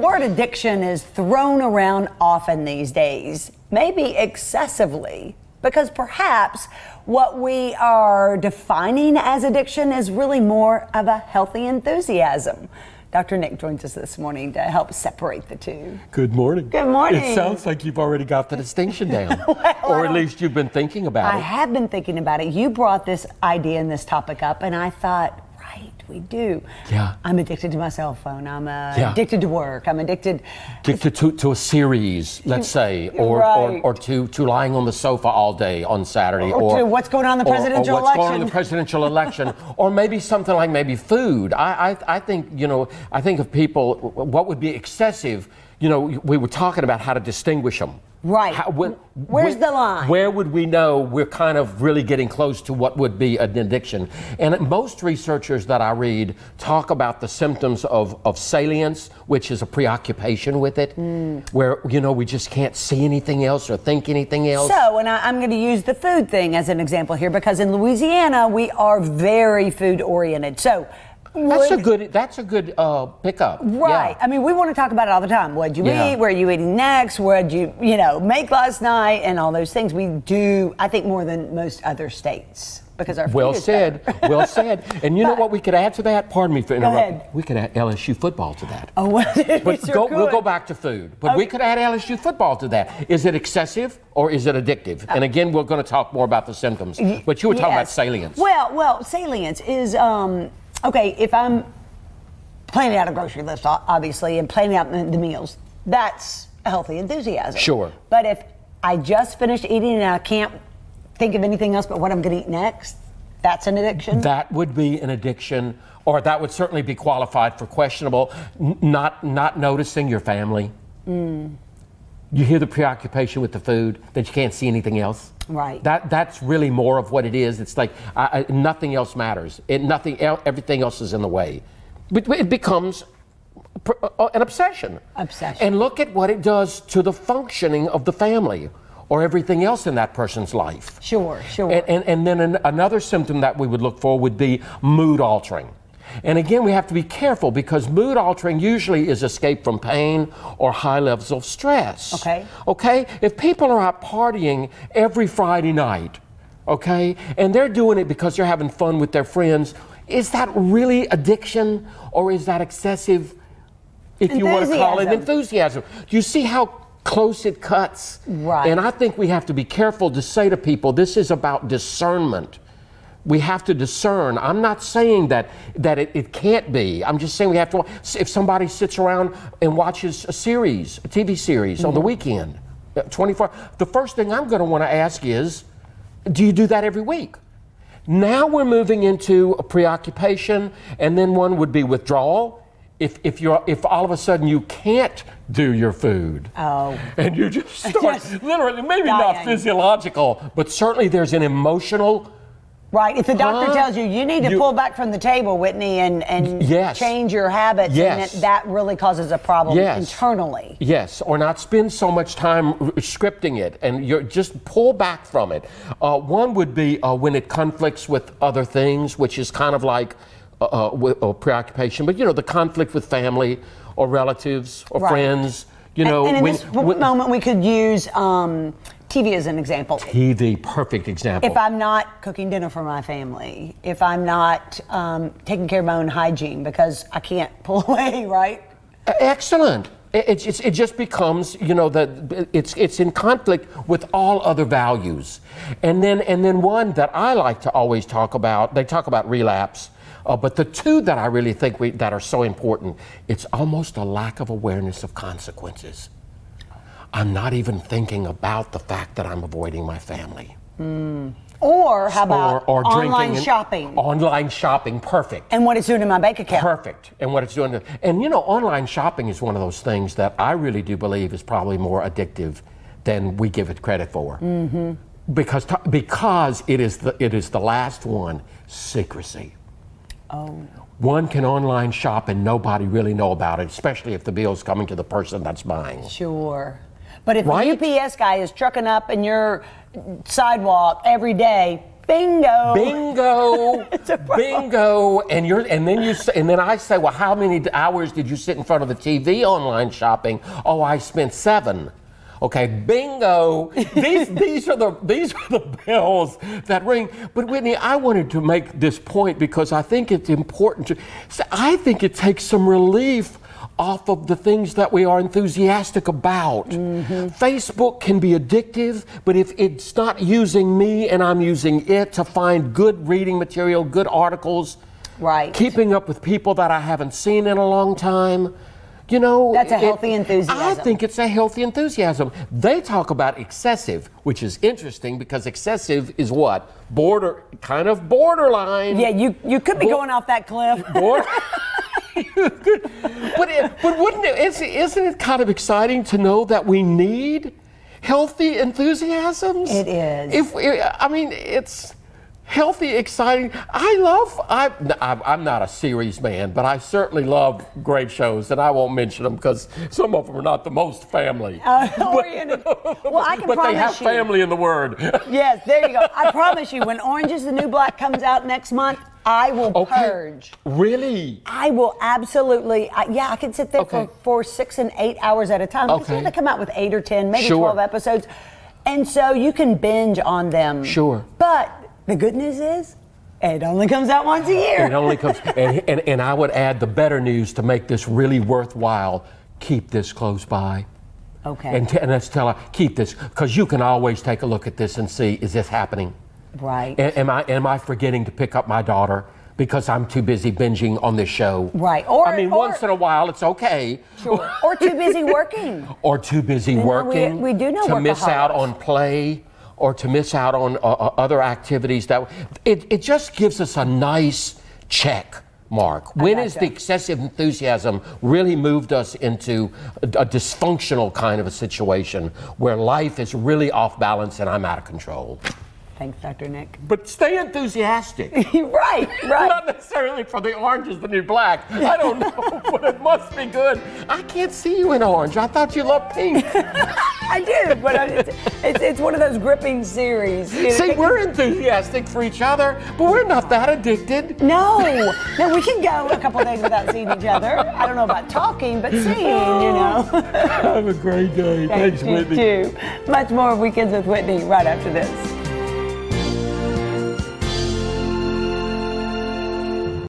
word addiction is thrown around often these days, maybe excessively, because perhaps what we are defining as addiction is really more of a healthy enthusiasm. Dr. Nick joins us this morning to help separate the two. Good morning. Good morning. It sounds like you've already got the distinction down. Well, or at least you've been thinking about it. I have been thinking about it. You brought this idea and this topic up, and I thought, right, we do. Yeah. I'm addicted to my cell phone. I'm addicted to work. I'm addicted to a series, let's say, or Right. or to lying on the sofa all day on Saturday, or to what's going on in the presidential or what's going on in election. the presidential election, or maybe something like maybe food. I think, I think of people, what would be excessive, we were talking about how to distinguish them. Right. Where's the line? Where would we know we're kind of really getting close to what would be an addiction? And most researchers that I read talk about the symptoms of salience, which is a preoccupation with it, where, we just can't see anything else or think anything else. So, and I'm going to use the food thing as an example here, because in Louisiana, we are very food oriented. So, That's a good pickup. Right. Yeah. I mean, we want to talk about it all the time. What'd you Yeah. eat? Where are you eating next? What'd you, make last night? And all those things. We do, I think, more than most other states, because our food Well is said. better. Well said. And you know what we could add to that? Pardon me for interrupting. ahead. We could add LSU football to that. Oh, well, But sure we'll could. go back to food. But we Okay. could add LSU football to that. Is it excessive or is it addictive? And again, we're going to talk more about the symptoms. But you were talking about Yes. salience. Well, salience is, okay, if I'm planning out a grocery list, obviously, and planning out the meals, that's a healthy enthusiasm. Sure. But if I just finished eating and I can't think of anything else but what I'm going to eat next, that's an addiction? That would be an addiction, or that would certainly be qualified for questionable. Not noticing your family. You hear the preoccupation with the food, that you can't see anything else. Right. That's really more of what it is. It's like nothing else matters. Everything else is in the way. It becomes an obsession. And look at what it does to the functioning of the family or everything else in that person's life. Sure. And then another symptom that we would look for would be mood altering. And again, we have to be careful, because mood altering usually is escape from pain or high levels of stress. Okay? If people are out partying every Friday night, okay, and they're doing it because they're having fun with their friends, is that really addiction, or is that excessive, if you want to call it enthusiasm? Do you see how close it cuts? Right. And I think we have to be careful to say to people, this is about discernment. We have to discern. I'm not saying that it can't be. I'm just saying we have to. If somebody sits around and watches a TV series on the weekend, 24, the first thing I'm going to want to ask is, do you do that every week? Now we're moving into a preoccupation, and then one would be withdrawal. If all of a sudden you can't do your food, and you just start literally, maybe dying. not physiological, but certainly there's an emotional. Right. If the doctor tells you need to pull back from the table, Whitney, and change your habits, and that really causes a problem internally. Yes, or not spend so much time scripting it, and you just pull back from it. One would be when it conflicts with other things, which is kind of like preoccupation. But the conflict with family or relatives or friends. And in this moment, we could use TV as an example. TV, perfect example. If I'm not cooking dinner for my family, if I'm not taking care of my own hygiene because I can't pull away, right? Excellent. It just becomes, that it's in conflict with all other values. And then one that I like to always talk about, they talk about relapse. But the two that I really think that are so important, it's almost a lack of awareness of consequences. I'm not even thinking about the fact that I'm avoiding my family. Or how about or online shopping? Online shopping, perfect. And what it's doing in my bank account. Perfect. And what it's doing. And online shopping is one of those things that I really do believe is probably more addictive than we give it credit for. Because it is the last one, secrecy. One can online shop and nobody really know about it, especially if the bill's coming to the person that's buying. But if the UPS guy is trucking up in your sidewalk every day, Bingo. Bingo. It's a problem. Bingo. And then I say, well, how many hours did you sit in front of the TV online shopping? Oh, I spent 7. Okay, bingo. These are the bells that ring. But Whitney, I wanted to make this point because I think it's important to. I think it takes some relief off of the things that we are enthusiastic about. Facebook can be addictive, but if it's not using me and I'm using it to find good reading material, good articles, right, keeping up with people that I haven't seen in a long time. You know, that's a healthy enthusiasm. I think it's a healthy enthusiasm. They talk about excessive, which is interesting because excessive is what? Borderline. Yeah, you could be going off that cliff. But wouldn't it? Isn't it kind of exciting to know that we need healthy enthusiasms? It is. It's healthy, exciting. I'm not a series man, but I certainly love great shows, and I won't mention them because some of them are not the most family oriented. Well, I can but promise they have you, family in the word. Yes, there you go. I promise you, when Orange is the New Black comes out next month, I will purge. Really? I will absolutely. I can sit there for 6 and 8 hours at a time. Because they come out with 8 or 10, maybe 12 episodes, and so you can binge on them. Sure. But the good news is, it only comes out once a year. It only comes, and I would add the better news to make this really worthwhile. Keep this close by. Okay. And let's tell her, keep this, because you can always take a look at this and see, is this happening? Right. Am I forgetting to pick up my daughter because I'm too busy binging on this show? Right. Once in a while, it's okay. Sure. Or too busy working. Or too busy working. We do know to miss out on play. Or to miss out on other activities that it just gives us a nice check mark. When is the excessive enthusiasm really moved us into a dysfunctional kind of a situation where life is really off balance and I'm out of control? Thanks, Dr. Nick. But stay enthusiastic. Right. Not necessarily for the Orange is the New Black. I don't know, but it must be good. I can't see you in orange. I thought you loved pink. I do, but it's one of those gripping series. See, we're enthusiastic for each other, but we're not that addicted. No, we can go a couple days without seeing each other. I don't know about talking, but seeing, Have a great day. Thanks, Whitney. You too. Much more of Weekends with Whitney right after this.